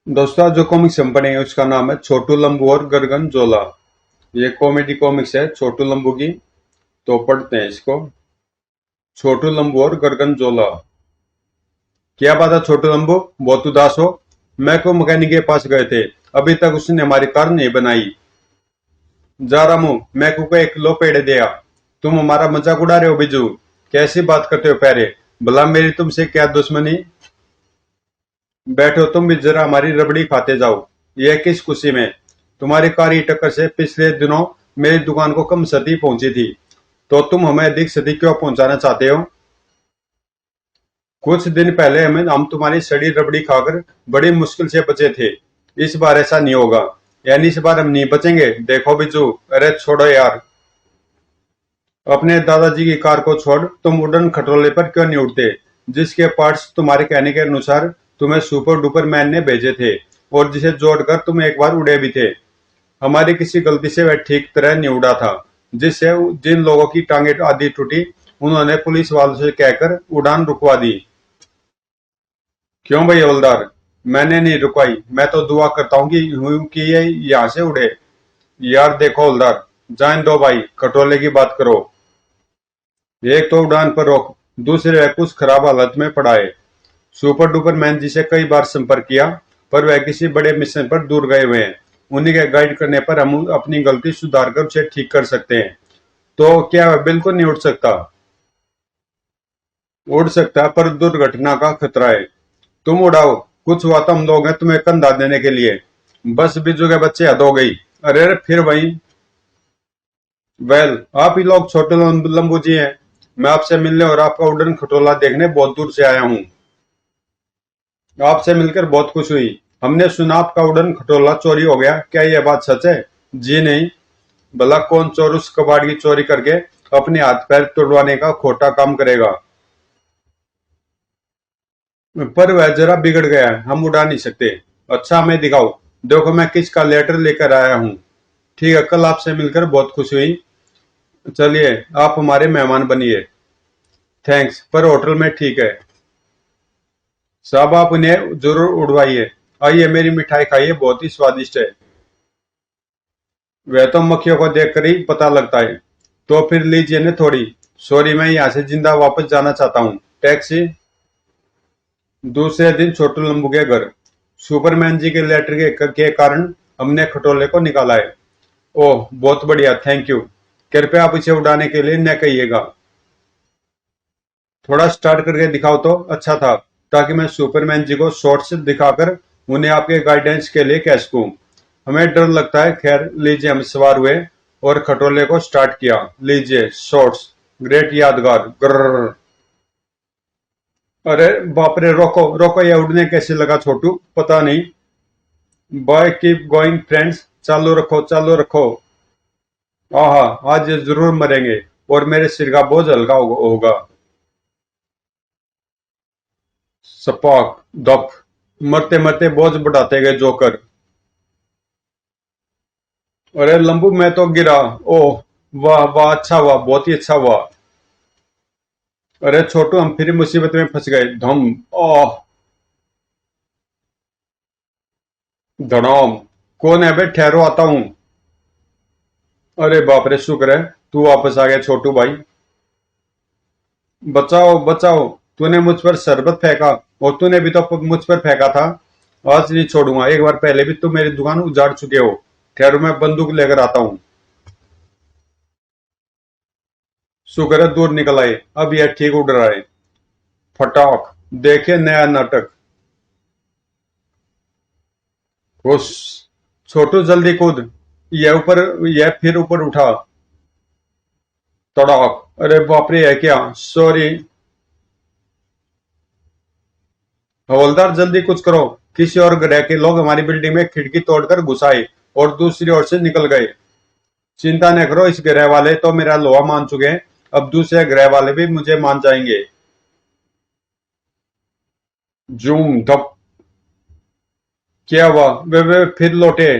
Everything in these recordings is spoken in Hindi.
दोस्तों जो कॉमिक्स हम पढ़ेंगे उसका नाम है छोटू लंबू और गरगन जोला। ये कॉमेडी कॉमिक्स है छोटू लंबू की। तो पढ़ते हैं इसको। छोटू लंबू और गरगन जोला। क्या बात है छोटू लंबू, बहुत उदास हो? मैं को मैकेनिक के पास गए थे, अभी तक उसने हमारी कार नहीं बनाई। जा रहा हूं, मैं को एक लो पेड़ दिया। तुम हमारा मजाक उड़ा रहे हो बिजू? कैसी बात करते हो प्यारे? भला मेरी तुमसे क्या दुश्मनी? बैठो तुम भी जरा हमारी रबड़ी खाते जाओ। यह किस खुशी में? तुम्हारी कारी टक्कर से पिछले दिनों मेरी दुकान को कम क्षति पहुंची थी, तो तुम हमें अधिक क्षति क्यों पहुंचाना चाहते हो? कुछ दिन पहले हम तुम्हारी सड़ी रबड़ी खाकर बड़ी मुश्किल से बचे थे। इस बार ऐसा नहीं होगा। यानी इस बार हम नहीं बचेंगे? देखो बिजू, अरे छोड़ो यार। अपने दादाजी की कार को छोड़ तुम उड़न खटोले पर क्यों नहीं उड़ते, जिसके पार्ट्स तुम्हारे कहने के अनुसार तुम्हें सुपर डुपर मैन ने भेजे थे, और जिसे जोड़कर तुम एक बार उड़े भी थे। हमारी किसी गलती से वह ठीक तरह नहीं उड़ा था, जिससे जिन लोगों की टांगे आधी टूटी उन्होंने पुलिस वालों से कहकर उड़ान रुकवा दी। क्यों भाई हवलदार? मैंने नहीं रुकवाई, मैं तो दुआ करता हूँ कि ये यहाँ से उड़े। यार देखो हवलदार, जान दो भाई, खटोले की बात करो। एक तो उड़ान पर रोक, दूसरे वह कुछ खराब हालत में पड़ा है। सुपर डुपर मैन जी से कई बार संपर्क किया, पर वह किसी बड़े मिशन पर दूर गए हुए हैं। उन्हीं के गाइड करने पर हम अपनी गलती सुधार कर उसे ठीक कर सकते हैं। तो क्या वह बिल्कुल नहीं उड़ सकता? उड़ सकता है, पर दुर्घटना का खतरा है। तुम उड़ाओ, कुछ हुआ तो हम लोग हैं तुम्हें कंधा देने के लिए। बस बिजू के बच्चे हद हो गई। अरे अरे, फिर वही। वेल, आप ही लोग छोटे लंबू जी हैं। मैं आपसे मिलने और आपका उड़न खटोला देखने बहुत दूर से आया हूँ। आपसे मिलकर बहुत खुश हुई। हमने सुना आपका उड़न खटोला चोरी हो गया, क्या यह बात सच है? जी नहीं। भला कौन चोर उस कबाड़ की चोरी करके अपने हाथ पैर तोड़वाने का खोटा काम करेगा? पर वह जरा बिगड़ गया है, हम उड़ा नहीं सकते। अच्छा हमें दिखाओ, देखो मैं किसका लेटर लेकर आया हूँ। ठीक है, कल आपसे मिलकर बहुत खुशी हुई। चलिए, आप हमारे मेहमान बनिए। थैंक्स, पर होटल में ठीक है। साहब आप उन्हें जरूर उड़वाइए। आइए मेरी मिठाई खाइए, बहुत ही स्वादिष्ट है। वह तो मक्खियों को देखकर ही पता लगता है। तो फिर लीजिए न थोड़ी। सॉरी, मैं यहाँ से जिंदा वापस जाना चाहता हूँ। टैक्सी। दूसरे दिन छोटू लंबू के घर। सुपरमैन जी के लेटर के कारण हमने खटोले को निकाला है। ओह बहुत बढ़िया, थैंक यू। कृपया आप इसे उड़ाने के लिए न कहिएगा। थोड़ा स्टार्ट करके दिखाओ तो अच्छा था, ताकि मैं सुपरमैन जी को शॉर्ट्स दिखाकर उन्हें आपके गाइडेंस के लिए कह सकूं। हमें डर लगता है। खैर लीजिए, हम सवार हुए और खटोले को स्टार्ट किया। लीजिए शॉर्ट्स। ग्रेट यादगार। ग्रर। अरे बाप रे, रोको रोको, ये उड़ने कैसे लगा छोटू? पता नहीं। बॉय कीप गोइंग फ्रेंड्स, चालू रखो चालू रखो। आहा, आज ये जरूर मरेंगे और मेरे सिर का बोझ हल्का होगा। सपाक। दप। मरते मरते बोझ बढ़ाते गए जोकर। अरे लंबू, मैं तो गिरा। ओह वाह वाह, अच्छा हुआ, बहुत ही अच्छा हुआ। अरे छोटू, हम फिर मुसीबत में फंस गए। धम। ओह। धड़ाम। कौन है बे? ठहरो, आता हूं। अरे बाप रे, शुक्र है तू वापस आ गया छोटू भाई। बचाओ बचाओ। तूने मुझ पर शरबत फेंका, और तूने भी तो मुझ पर फेंका था। आज नहीं छोड़ूंगा, एक बार पहले भी तुम मेरी दुकान उजाड़ चुके हो। ठहरो, मैं बंदूक लेकर आता हूँ। शुक्र है दूर निकल आए, अब यह ठीक उड़ रहा है। फटाक। देखे नया नाटक। उस। छोटू जल्दी कूद। यह ऊपर, यह फिर ऊपर उठा। तड़ाक। अरे बाप रे, है क्या? सॉरी। हवलदार जल्दी कुछ करो। किसी और ग्रह के लोग हमारी बिल्डिंग में खिड़की तोड़कर घुस आए और दूसरी ओर से निकल गए। चिंता न करो, इस ग्रह वाले तो मेरा लोहा मान चुके हैं, अब दूसरे ग्रह वाले भी मुझे मान जाएंगे। जूम धप। क्या हुआ? वे फिर लौटे।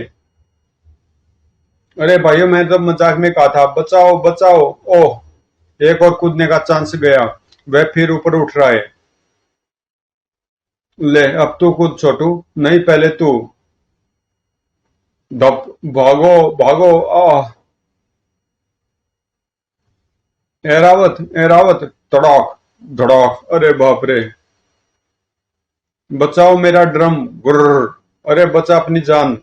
अरे भाइयों, मैं तो मजाक में कहा था, बचाओ बचाओ। ओह। एक और कूदने का चांस गया। वह फिर ऊपर उठ रहा है। ले अब तू कूद छोटू, नहीं पहले तू। धप, भागो भागो। आह, एरावत एरावत, तड़ाक धड़ाक, अरे बाप रे। बचाओ मेरा ड्रम, गुर्र, अरे बचा अपनी जान,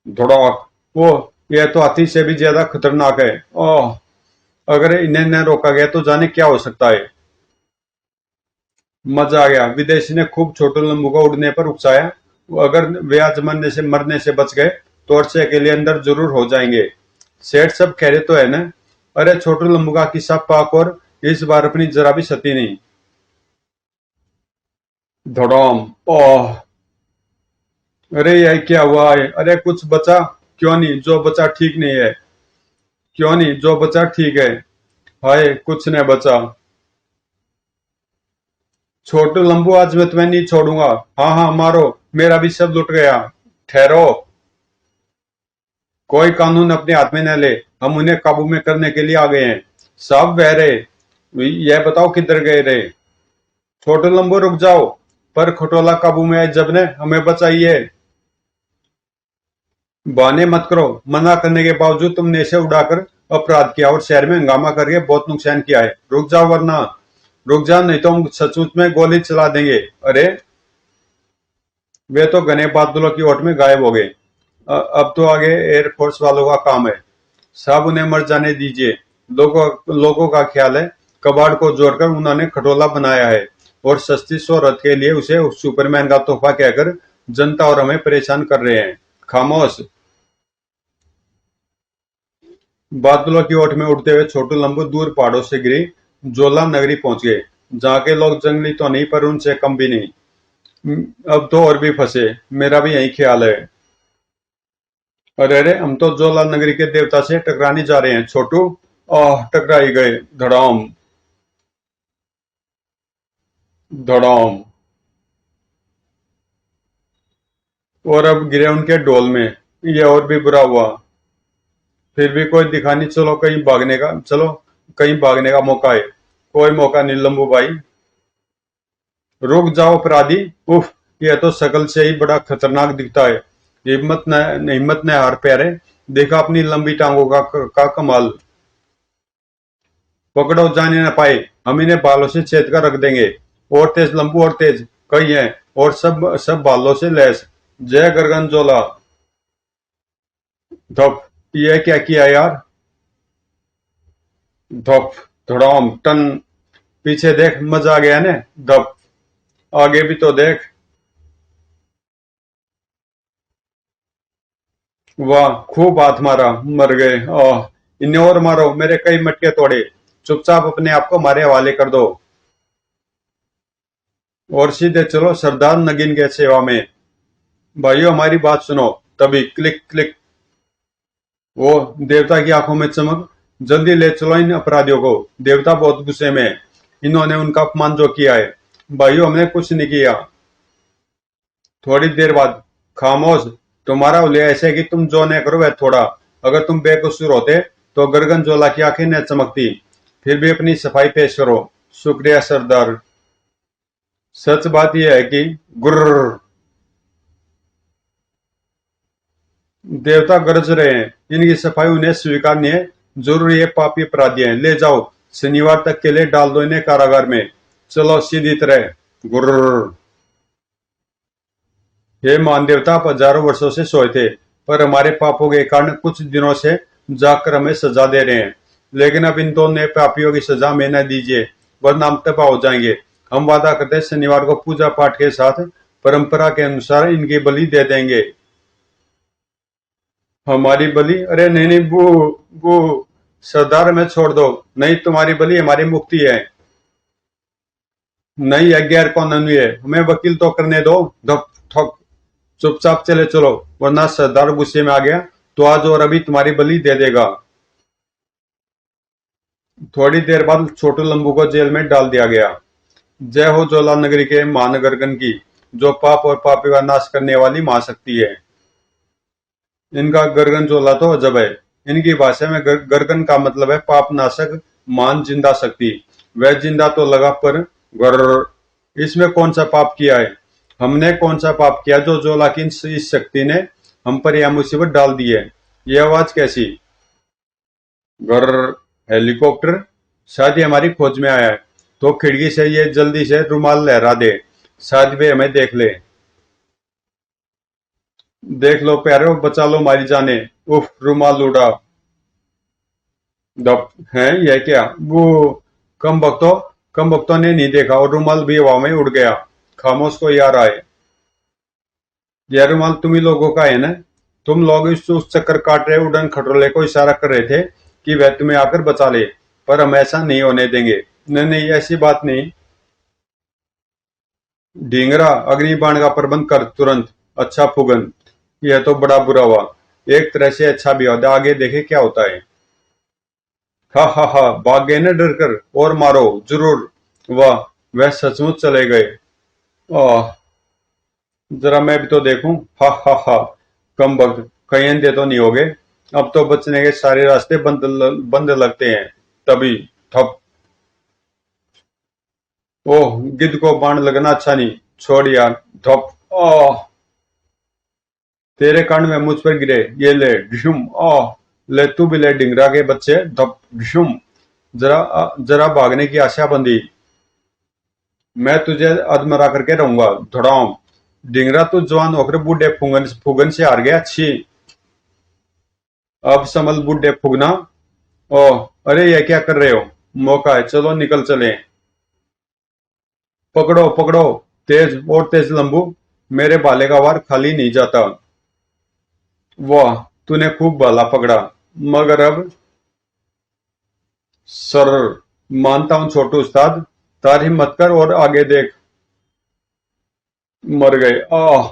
धड़ाक। वो, यह तो हाथी से भी ज्यादा खतरनाक है। ओह, अगर इन्हें न रोका गया तो जाने क्या हो सकता है। मजा आ गया, विदेशी ने खूब छोटू लंबू को उड़ने पर उकसाया। अगर वे आज मरने से बच गए तो अरसे के लिए अंदर जरूर हो जाएंगे। सेठ सब कह रहे तो है ना। अरे छोटू लंबू का किस्सा पाक और इस बार अपनी जरा भी सती नहीं। धड़ाम। ओह, अरे यह क्या हुआ है, अरे कुछ बचा? क्यों नहीं, जो बचा ठीक नहीं है। क्यों नहीं, जो बचा ठीक है। हाय, कुछ नहीं बचा। छोटू लंबू, आज मैं तुम्हें नहीं छोड़ूंगा। हाँ हाँ मारो, मेरा भी सब लुट गया। ठहरो, कोई कानून अपने हाथ में न ले, हम उन्हें काबू में करने के लिए आ गए हैं। साहब बह रहे, यह बताओ किधर गए रहे। छोटू लंबू रुक जाओ, पर खटोला काबू में आए जब ने हमें बचाइए। बहाने मत करो, मना करने के बावजूद तुमने इसे उड़ाकर अपराध किया और शहर में हंगामा करके बहुत नुकसान किया है। रुक जाओ, वरना रुक जाओ, नहीं तो हम सचमुच में गोली चला देंगे। अरे, वे तो घने बादलों की ओट में गायब हो गए। अब तो आगे एयरफोर्स वालों का काम है। साहब उन्हें मर जाने दीजिए। लोगों का ख्याल है कबाड़ को जोड़कर उन्होंने खटोला बनाया है और सस्ती शोहरत के लिए उसे सुपरमैन का तोहफा कहकर जनता और हमें परेशान कर रहे हैं। खामोश। बादलों की ओट में उड़ते हुए छोटू लंबू दूर पहाड़ों से गिरी जोला नगरी पहुंच गए, जहाँ के लोग जंगली तो नहीं पर उनसे कम भी नहीं। अब तो और भी फंसे, मेरा भी यही ख्याल है। अरे अरे, हम तो जोला नगरी के देवता से टकराने जा रहे हैं छोटू। आह, टकराई गए। धड़ाम धड़ाम। और अब गिरे उनके डोल में। ये और भी बुरा हुआ। फिर भी कोई दिखा नहीं, चलो कहीं भागने का मौका है। कोई मौका नहीं लंबू भाई। रुक जाओ अपराधी। उफ, यह तो शकल से ही बड़ा खतरनाक दिखता है। हिम्मत ने हार प्यारे, देखा अपनी लंबी टांगों का कमाल। पकड़ो, जाने न पाए, हम इन्हें बालों से छेद कर रख देंगे। और तेज लंबू, और तेज। कई है, और सब सब बालों से लैस। जय गर्गनजोला। धप, ये क्या किया यार। धप, धड़ाम टन। पीछे देख, मजा आ गया ने। धप, आगे भी तो देख। वाह, खूब हाथ मारा, मर गए। आह, इन्हें और मारो, मेरे कई मटके तोड़े। चुपचाप अपने आप को हमारे हवाले कर दो और सीधे चलो सरदार नगीन के सेवा में। भाइयों, हमारी बात सुनो। तभी क्लिक क्लिक। वो, देवता की आंखों में चमक। जल्दी ले चलो इन अपराधियों को, देवता बहुत गुस्से में है। इन्होंने उनका अपमान जो किया है। भाइयों, हमने कुछ नहीं किया। थोड़ी देर बाद, खामोश। तुम्हारा उल्लेख ऐसे कि तुम जो न करो वह थोड़ा। अगर तुम बेकसूर होते तो गर्गन जोला की आंखें न चमकती। फिर भी अपनी सफाई पेश करो। शुक्रिया सरदार। सच बात यह है कि गुर्र, देवता गरज रहे हैं। इनकी सफाई उन्हें स्वीकार नहीं है। जरूर ये पापी अपराधी हैं। ले जाओ, शनिवार तक के लिए डाल दो इन्हें कारागार में। चलो सीधी तरह। गुर्र। हे मान देवता, आप हजारों वर्षों से सोए थे, पर हमारे पापों के कारण कुछ दिनों से जाकर हमें सजा दे रहे हैं। लेकिन अब इन दोनों पापियों की सजा में न दीजिए, वरना हम तबाह हो जाएंगे। हम वादा करते हैं शनिवार को पूजा पाठ के साथ परंपरा के अनुसार इनकी बलि दे देंगे। हमारी बलि? अरे नहीं नहीं, बू बू। सरदार, में छोड़ दो। नहीं, तुम्हारी बलि हमारी मुक्ति है। नहीं, यह गैर कानूनी है, हमें वकील तो करने दो। धप ठक। चुपचाप चले चलो, वरना सरदार गुस्से में आ गया तो आज और अभी तुम्हारी बलि दे देगा। थोड़ी देर बाद छोटू लंबू को जेल में डाल दिया गया। जय हो जोला नगरी के महानगरगण की, जो पाप और पापी का नाश करने वाली महाशक्ति है। इनका गर्गन जोला तो अजब है। इनकी भाषा में गर्गन का मतलब है पाप नाशक, मान जिंदा शक्ति। वह जिंदा तो लगा, पर गर्र, इसमें कौन सा पाप किया है। हमने कौन सा पाप किया जो जोला की इस शक्ति ने हम पर यह मुसीबत डाल दी है? ये आवाज कैसी? गर हेलीकॉप्टर शायद ये हमारी खोज में आया है। तो खिड़की से ये जल्दी से रुमाल लहरा दे, शायद वे हमें देख ले। देख लो प्यारे, बचा लो हमारी जाने। उफ, रुमाल उड़ा। दब है यह क्या? वो कम भक्तों ने नहीं देखा और रुमाल भी हवा में उड़ गया। खामोश को यार आए। यह रुमाल तुम ही लोगों का है ना? तुम लोग इस उस चक्कर काट रहे उड़न खटोले को इशारा कर रहे थे कि वह तुम्हें आकर बचा ले, पर हम ऐसा नहीं होने देंगे। नहीं नहीं, ऐसी बात नहीं। ढींगरा, अग्नि बाण का प्रबंध कर तुरंत। अच्छा फुगन, यह तो बड़ा बुरा हुआ। एक तरह से अच्छा भी होता, आगे देखे क्या होता है। हा हा हा, भाग गए ना डर कर? और मारो जरूर। वाह, वह सचमुच चले गए। आह, जरा मैं भी तो देखूं। हा हा हा, कम वक्त कहीं अंधे तो नहीं हो गए? अब तो बचने के सारे रास्ते बंद लगते हैं। तभी ठप। ओह, गिद्ध को बाण लगना अच्छा नहीं। छोड़ यार। धप। ओह, तेरे कान में मुझ पर गिरे। ये ले ढिशुम। ओह, ले तू भी ले डिंगरा के बच्चे। धप ढिशुम। जरा भागने की आशा बंधी। मैं तुझे अधमरा करके रहूंगा। धड़ाम। डिंगरा, तू जवान होकर बूढ़े फुगन फुगन से हार गया। छी। अब संभल बूढ़े फुगना। ओह, अरे ये क्या कर रहे हो? मौका है, चलो निकल चले। पकड़ो पकड़ो, तेज और तेज लंबू। मेरे भाले का वार खाली नहीं जाता। वाह, तूने खूब भाला पकड़ा। मगर अब सर, मानता हूं छोटू उस्ताद। तारीफ मत कर और आगे देख। मर गए। आह,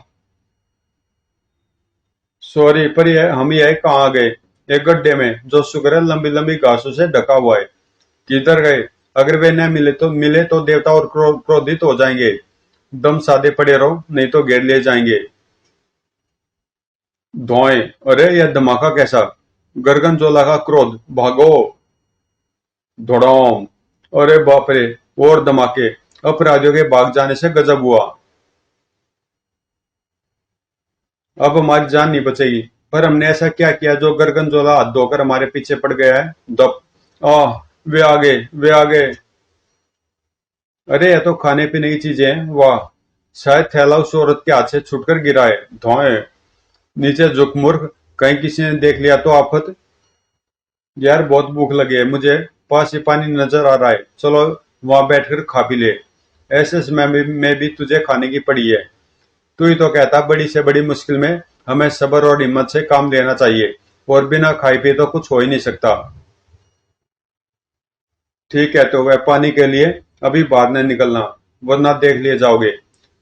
सॉरी, पर हम यह कहाँ आ गए? एक गड्ढे में, जो शुक्र है लंबी लंबी घासों से ढका हुआ है। किधर गए? अगर वे न मिले तो देवता और क्रोधित हो जाएंगे। दम साधे पड़े रहो, नहीं तो घेर लिए जाएंगे। धोए। अरे यह धमाका कैसा? गर्गनजोला का क्रोध। भागो। धड़ाम। अरे बाप रे, और धमाके। अपराधियों के भाग जाने से गजब हुआ। अब हमारी जान नहीं बचेगी। पर हमने ऐसा क्या किया जो गर्गनजोला हाथ धोकर हमारे पीछे पड़ गया है? दप। आह, वे आ गए। अरे यह तो खाने पीने की चीजें हैं। वाह, शायद थैला उस औरत के हाथ से छुटकर गिरा है। धोए। नीचे झुक मूर्ख, कहीं किसी ने देख लिया तो आफत। यार बहुत भूख लगी है मुझे। पास ही पानी नजर आ रहा है, चलो वहां बैठकर खा पी ले। ऐसे समय में भी तुझे खाने की पड़ी है। तू ही तो कहता बड़ी से बड़ी मुश्किल में हमें सब्र और हिम्मत से काम लेना चाहिए, और बिना खाए पिए तो कुछ हो ही नहीं सकता। ठीक है, तो वह पानी के लिए अभी बाहर न निकलना, वरना देख लिए जाओगे।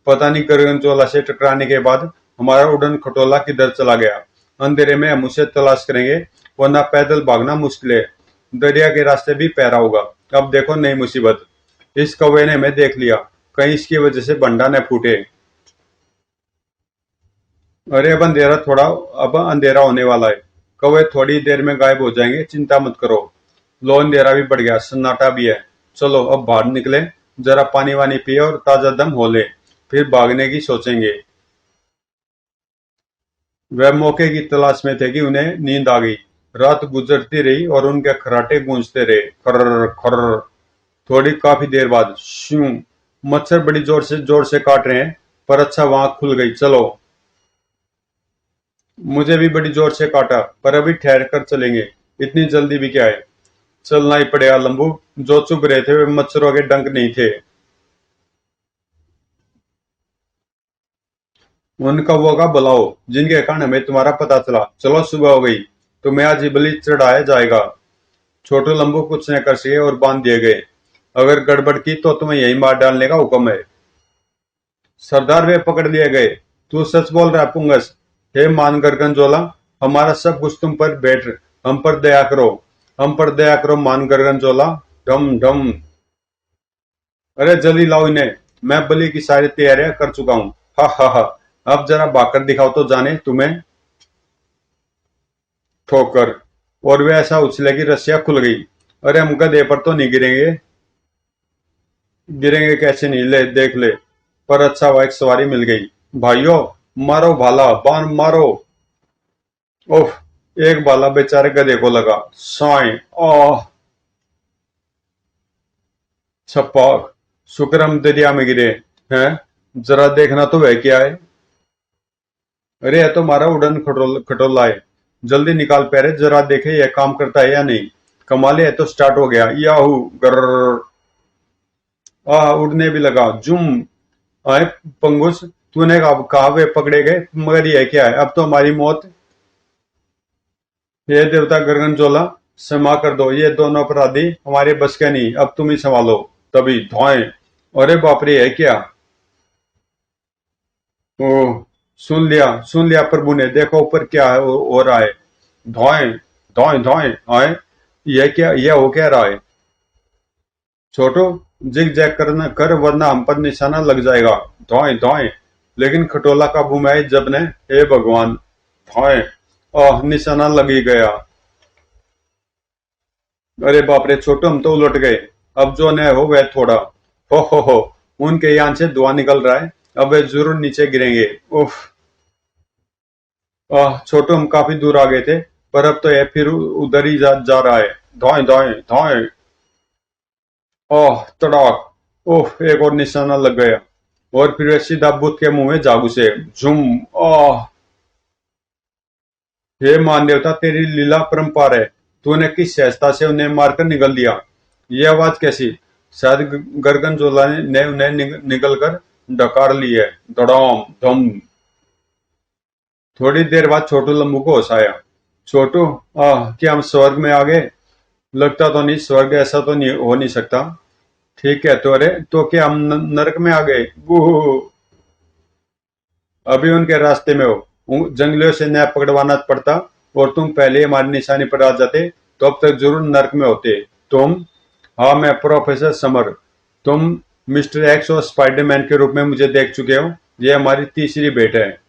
पता नहीं गर्गनचोला से टकराने के बाद हमारा उड़न खटोला किधर चला गया। अंधेरे में हम उसे तलाश करेंगे, वरना पैदल भागना मुश्किल है। दरिया के रास्ते भी पैरा होगा। अब देखो नई मुसीबत। इस कौवे ने हमें देख लिया, कहीं इसकी वजह से बंडा न फूटे। अरे अब अंधेरा होने वाला है। कौवे थोड़ी देर में गायब हो जाएंगे, चिंता मत करो। लो, अंधेरा भी बढ़ गया, सन्नाटा भी है। चलो अब बाहर निकले, जरा पानी वानी पिए और ताजा दम हो ले, फिर भागने की सोचेंगे। वह मौके की तलाश में थे कि उन्हें नींद आ गई। रात गुजरती रही और उनके खर्राटे गूंजते रहे। खर्र खर्र। थोड़ी काफी देर बाद शू। मच्छर बड़ी जोर से काट रहे हैं, पर अच्छा वहां खुल गई। चलो। मुझे भी बड़ी जोर से काटा, पर अभी ठहर कर चलेंगे। इतनी जल्दी भी क्या है? चलना ही पड़ेगा लंबू। जो चुप रहे थे वे मच्छरों के डंक नहीं थे। उन कौवों का बुलाओ जिनके कारण हमें तुम्हारा पता चला। चलो, सुबह हो गई, तुम्हें आज ही बलि चढ़ाया जाएगा। छोटू लंबू कुछ न कर सके और बांध दिए गए। अगर गड़बड़ की तो तुम्हें यही मार डालने का हुक्म है। सरदार, वे पकड़ लिए गए। तू सच बोल रहा है पुंगस? हे मान गर्गनजोला, हमारा सब कुछ तुम पर बैठ। हम पर दया करो। हम पर दया करो मान गर्गनजोला। डम डम। अरे जल्दी लाओ इन्हें। मैं बलि की सारी तैयारियां कर चुका हूँ। हा हा हा। अब जरा भागकर दिखाओ तो जाने तुम्हें। ठोकर। और वे ऐसा उछले कि रस्सियां खुल गई। अरे हम गधे पर तो नहीं गिरेंगे? गिरेंगे कैसे नहीं, ले देख ले। पर अच्छा हुआ एक सवारी मिल गई। भाइयों, मारो भाला, बाण मारो। ओह, एक भाला बेचारे गधे को लगा। साए, आह, छपाक। शुक्र हम दरिया में गिरे हैं। जरा देखना तो वह क्या है। अरे यह तो हमारा उड़न खटोला है। जल्दी निकाल पैरे, जरा देखे यह काम करता है या नहीं। कमाल है, तो स्टार्ट हो गया। याहू, गर। आह, उड़ने भी लगा। जुम। आए पंगुस, तूने कहा वे पकड़े गए, मगर यह क्या है, अब तो हमारी मौत। हे देवता गगनजोला, क्षमा कर दो, ये दोनों अपराधी हमारे बस के नहीं, अब तुम ही संभालो। तभी धोएं। अरे बाप रे, है क्या। ओह, सुन लिया प्रभु ने, देखो ऊपर क्या है, हो रहा है। धोएं, धोएं, धोएं। आए, यह हो क्या रहा है। छोटू, जिग जैग करना कर, वरना हम पर निशाना लग जाएगा। धोएं, धोएं। लेकिन खटोला काबू में आए जब ने, हे भगवान। धोएं। आह, निशाना लग ही गया। अरे बाप रे छोटू, हम तो उलट गए। अब जो न हो वह थोड़ा। हो, उनके यान से धुआं निकल रहा है। अब वे जरूर नीचे गिरेंगे। उफ। छोटू, हम काफी दूर आ गए थे, पर अब तो यह फिर उधर ही जा रहा है। धोएं, धोएं, धोएं। ओह, तड़ाक। ओह, एक और निशाना लग गया। और फिर वे सीधा बुत के मुंह में जा घुसे। झुम। ओह। हे मान देवता, तेरी लीला परम्पार है। तूने किस सहजता से उन्हें मारकर निगल दिया। ये आवाज कैसी। शायद गर्गनजोला ने उन्हें निगल कर डकार ली है। धड़ाम धम। थोड़ी देर बाद छोटू लंबू को होश आया। छोटू, क्या हम स्वर्ग में आ गए। लगता तो नहीं, स्वर्ग ऐसा तो नहीं हो नहीं सकता। ठीक है, तो अरे तो क्या हम नरक में आ गए। बूहू। अभी उनके रास्ते में हो। जंगलियों से न्याय पकड़वाना पड़ता, और तुम पहले ही हमारी निशानी पर आ जाते, तो अब तक जरूर नरक में होते तुम। हाँ, मैं प्रोफेसर समर। तुम मिस्टर एक्स और स्पाइडरमैन के रूप में मुझे देख चुके हो। ये हमारी तीसरी भेंट है।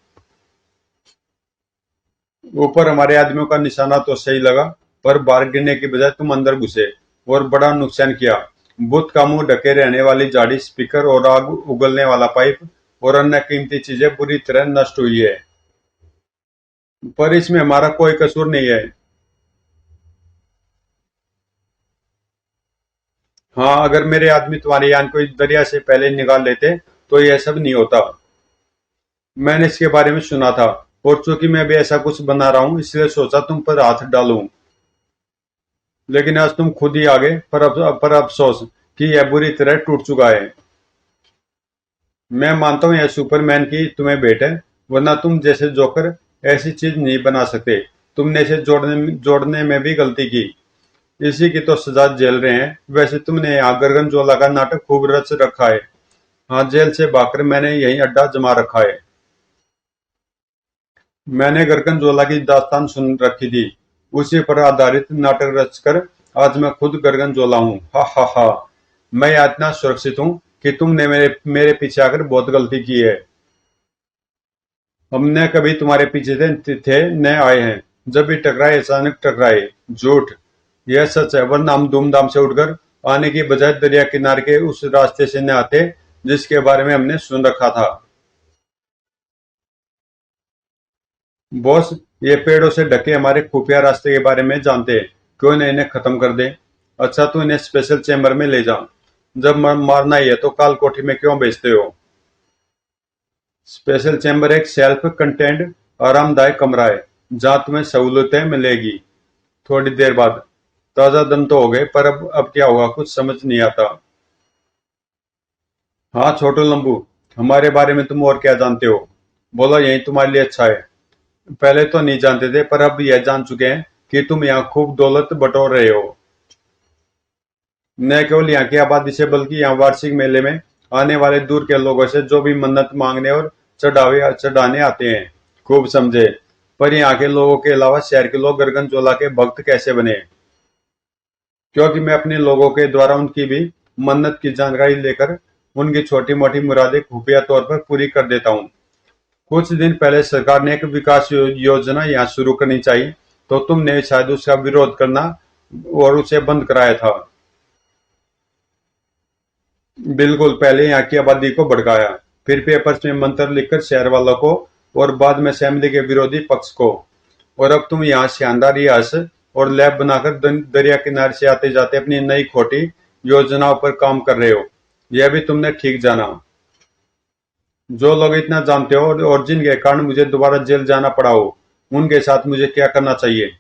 ऊपर हमारे आदमियों का निशाना तो सही लगा, पर बाहर गिरने की बजाय तुम अंदर घुसे और बड़ा नुकसान किया। बुत का मुंह ढके रहने वाली जाड़ी, स्पीकर और आग उगलने वाला पाइप और अन्य कीमती चीजें बुरी तरह नष्ट हुई है। पर इसमें हमारा कोई कसूर नहीं है। हाँ, अगर मेरे आदमी तुम्हारे यान को इस दरिया से पहले निकाल लेते, तो यह सब नहीं होता। मैंने इसके बारे में सुना था, और चूंकि मैं भी ऐसा कुछ बना रहा हूँ, इसलिए सोचा तुम पर हाथ डालूं। लेकिन आज तुम खुद ही आ गए, पर अफसोस कि यह बुरी तरह टूट चुका है। मैं मानता हूँ यह सुपरमैन की तुम्हें भेंट है, वरना तुम जैसे जोकर ऐसी चीज नहीं बना सकते। तुमने इसे जोड़ने में भी गलती की। इसी की तो सजा झेल रहे हैं। वैसे तुमने यहाँ गर्गनजोला का नाटक खूब रच रखा है। हाँ, जेल से भागकर मैंने यही अड्डा जमा रखा है। मैंने गर्गनजोला की दास्तान सुन रखी थी, उसी पर आधारित नाटक रचकर आज मैं खुद गर्गनजोला हूँ। हा हा हा। मैं यहाँ इतना सुरक्षित हूँ कि तुमने मेरे मेरे पीछे आकर बहुत गलती की है। हमने कभी तुम्हारे पीछे थे न आए हैं। जब भी टकराए, अचानक टकराए। झूठ। यह सच है, वरना हम धूमधाम से उठकर आने की बजाय दरिया किनारे के उस रास्ते से न आते जिसके बारे में हमने सुन रखा था। बॉस, ये पेड़ों से ढके हमारे खुफिया रास्ते के बारे में जानते हैं। क्यों न इन्हें खत्म कर दे। अच्छा, तो इन्हें स्पेशल चेम्बर में ले जा। जब मारना ही है तो काल कोठी में क्यों भेजते हो। स्पेशल चेम्बर एक सेल्फ कंटेंड आरामदायक कमरा है, जहां तुम्हें सहूलतें मिलेगी। थोड़ी देर बाद। ताजा दम तो हो गए, पर अब क्या होगा कुछ समझ नहीं आता। हाँ छोटू लंबू, हमारे बारे में तुम और क्या जानते हो। बोलो, यही तुम्हारे लिए अच्छा है। पहले तो नहीं जानते थे, पर अब यह जान चुके हैं कि तुम यहाँ खूब दौलत बटोर रहे हो। न केवल यहाँ की आबादी से, बल्कि यहाँ वार्षिक मेले में आने वाले दूर के लोगों से, जो भी मन्नत मांगने और चढ़ाने आते हैं। खूब समझे। पर यहाँ के लोगों के अलावा शहर के लोग गर्गनचोला के भक्त कैसे बने। क्योंकि मैं अपने लोगों के द्वारा उनकी भी मन्नत की जानकारी लेकर उनकी छोटी मोटी मुरादें खुफिया तौर पर पूरी कर देता हूँ। कुछ दिन पहले सरकार ने एक विकास योजना यहाँ शुरू करनी चाहिए, तो तुमने शायद उसका विरोध करना और उसे बंद कराया था। बिल्कुल, पहले यहाँ की आबादी को भड़काया। फिर पेपर्स में मंत्र लिखकर शहर वालों को और बाद में असेंबली के विरोधी पक्ष को। और अब तुम यहाँ शानदार यश और लैब बनाकर दरिया किनारे से आते जाते अपनी नई खोटी योजनाओं पर काम कर रहे हो। यह भी तुमने ठीक जाना। जो लोग इतना जानते हो और जिनके कारण मुझे दोबारा जेल जाना पड़ा हो, उनके साथ मुझे क्या करना चाहिए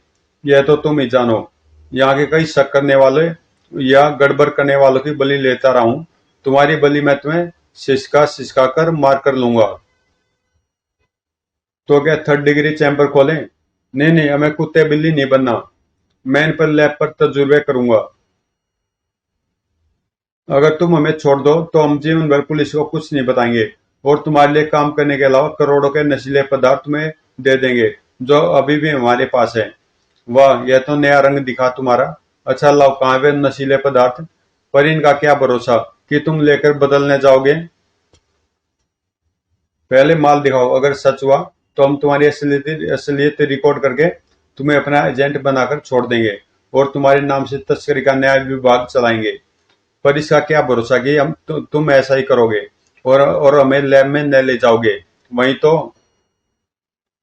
यह तो तुम ही जानो। यहाँ के कई शक करने वाले या गड़बड़ करने वालों की बलि लेता रहा हूं। तुम्हारी बलि मैं तुम्हें सिसका सिसका कर मार कर लूंगा। तो क्या 3rd डिग्री चैम्बर खोलें? नहीं नहीं, हमें कुत्ते बिल्ली नहीं बनना। मैं इन पर लैब पर तजुर्बे करूंगा। अगर तुम हमें छोड़ दो तो हम जीवन भर पुलिस को कुछ नहीं बताएंगे और तुम्हारे लिए काम करने के अलावा करोड़ों के नशीले पदार्थ तुम्हें दे देंगे जो अभी भी हमारे पास है। वाह, यह तो नया रंग दिखा तुम्हारा। अच्छा लाओ, कहाँ वे नशीले पदार्थ? पर इनका क्या भरोसा कि तुम लेकर बदलने जाओगे। पहले माल दिखाओ, अगर सच हुआ तो हम तुम्हारी असलियत रिकॉर्ड करके तुम्हें अपना एजेंट बनाकर छोड़ देंगे और तुम्हारे नाम से तस्करी का न्याय विभाग चलाएंगे। पर इसका क्या भरोसा कि तुम ऐसा ही करोगे और हमें लैब में न ले जाओगे। वहीं तो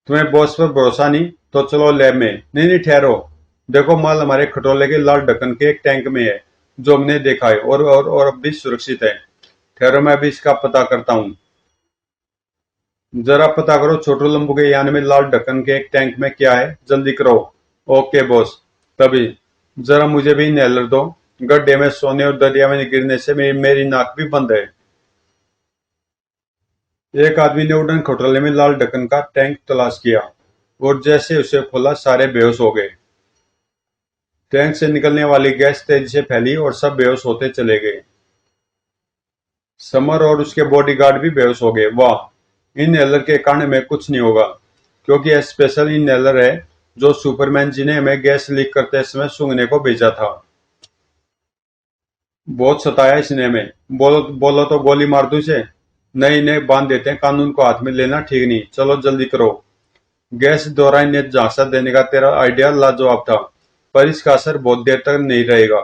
तुम्हें बॉस पर भरोसा नहीं तो चलो लैब में। नहीं नहीं, ठहरो। देखो, माल हमारे खटोले के लाल ढक्कन के एक टैंक में है जो हमने देखा है और अब भी सुरक्षित है। ठहरो, मैं अभी इसका पता करता हूँ। जरा पता करो छोटू लंबू के यान में लाल ढक्कन के एक टैंक में क्या है, जल्दी करो। Okay boss. तभी जरा मुझे भी इनहेलर दो। गड्ढे में सोने और दरिया में गिरने से मेरी नाक भी बंद है। एक आदमी ने उड़न खटोले में लाल ढक्कन का टैंक तलाश किया और जैसे उसे खोला सारे बेहोश हो गए। टैंक से निकलने वाली गैस तेजी से फैली और सब बेहोश होते चले गए। समर और उसके बॉडीगार्ड भी बेहोश हो गए। वाह, इनहेलर के कारण हमें कुछ नहीं होगा क्योंकि यह स्पेशल इनहेलर है जो सुपरमैन जी ने हमें गैस लीक करते समय सूंघने को भेजा था। बहुत सताया इसने हमें। बोलो बोलो तो गोली मार दूं इसे। नहीं नहीं, बांध देते हैं, कानून को हाथ में लेना ठीक नहीं। चलो जल्दी करो। गैस द्वारा इन्हें झांसा देने का तेरा आइडिया लाजवाब था, पर इसका असर बहुत देर तक नहीं रहेगा।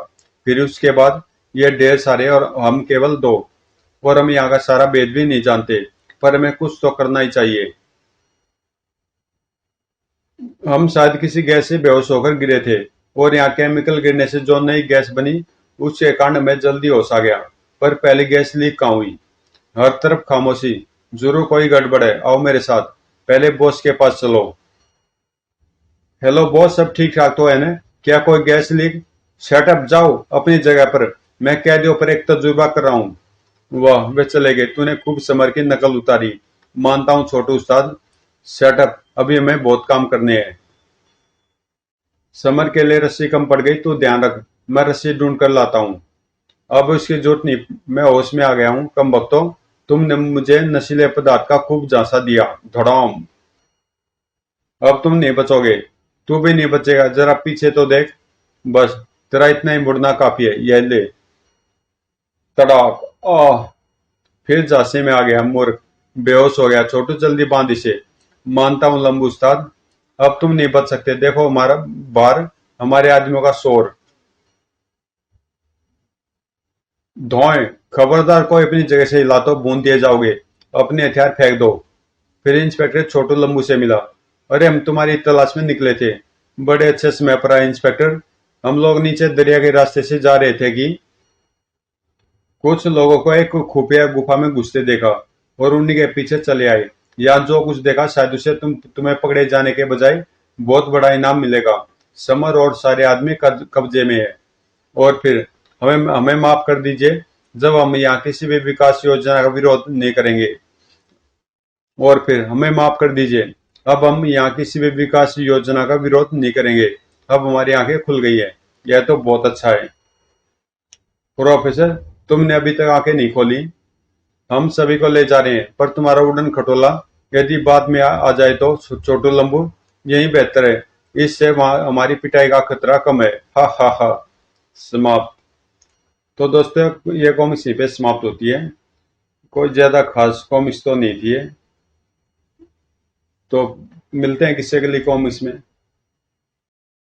फिर उसके बाद ये ढेर सारे और हम केवल दो, और हम यहाँ का सारा भेद भी नहीं जानते। पर हमें कुछ तो करना ही चाहिए। हम शायद किसी गैस से बेहोश होकर गिरे थे और यहाँ केमिकल गिरने से जो नई गैस बनी उसके कारण हमें जल्दी होश आ गया। पर पहली गैस लीक कहाँ हुई? हर तरफ खामोशी। जरूर कोई गड़बड़ है। आओ मेरे साथ, पहले बॉस के पास चलो। हेलो बॉस, सब ठीक ठाक तो है ना? क्या कोई गैस लीक? शट अप, जाओ अपनी जगह पर। मैं कैदियों पर एक तजुर्बा कर रहा हूँ। वाह, वे चले गए। तूने खूब समर की नकल उतारी। मानता हूँ छोटू उस्ताद। शट अप, अभी हमें बहुत काम करने हैं। समर के लिए रस्सी कम पड़ गई, तू ध्यान रख। मैं रस्सी ढूंढ कर लाता हूँ। अब इसकी जरूरत नहीं, मैं होश में आ गया हूँ। कम वक्तों, तुमने मुझे नशीले पदार्थ का खूब झांसा दिया। धड़ाम। अब तुम नहीं बचोगे। तू भी नहीं बचेगा, जरा पीछे तो देख। बस, तेरा इतना ही मुड़ना काफी है। यह ले। तड़ाक। आह। फिर झांसे में आ गया मूर्ख। बेहोश हो गया। छोटू जल्दी बांध इसे। मानता हूँ लंबू उस्ताद। अब तुम नहीं बच सकते। देखो हमारा बार, हमारे आदमियों का शोर। धोए, खबरदार कोई अपनी जगह से हिला तो बूंद दिए जाओगे। अपने हथियार फेंक दो। फिर इंस्पेक्टर छोटू लंबू से मिला। अरे, हम तुम्हारी तलाश में निकले थे। बड़े अच्छे समय पर आए इंस्पेक्टर। हम लोग नीचे दरिया के रास्ते से जा रहे थे कि कुछ लोगों को एक खुफिया गुफा में घुसते देखा और उन्हीं के पीछे चले आए। यहाँ जो कुछ देखा शायद उसे तुम्हें पकड़े जाने के बजाय बहुत बड़ा इनाम मिलेगा। समर और सारे आदमी कब्जे में है। और फिर हमें हमें माफ कर दीजिए। जब हम यहाँ किसी भी विकास योजना का विरोध नहीं करेंगे। और फिर हमें माफ कर दीजिए। अब हम यहाँ किसी भी विकास योजना का विरोध नहीं करेंगे। अब हमारी आंखें खुल गई है। यह तो बहुत अच्छा है। प्रोफेसर, तुमने अभी तक आंखें नहीं खोली। हम सभी को ले जा रहे हैं, पर तुम्हारा उड़न खटोला यदि बाद में आ जाए तो छोटू लंबू, यही बेहतर है। इससे हमारी पिटाई का खतरा कम है। हा हा हा। समाप्त। तो दोस्तों, ये कॉमिक्स यहीं पे समाप्त होती है। कोई ज्यादा खास कॉमिक्स तो नहीं थी ये। तो मिलते हैं किसी अगली कॉमिक्स में।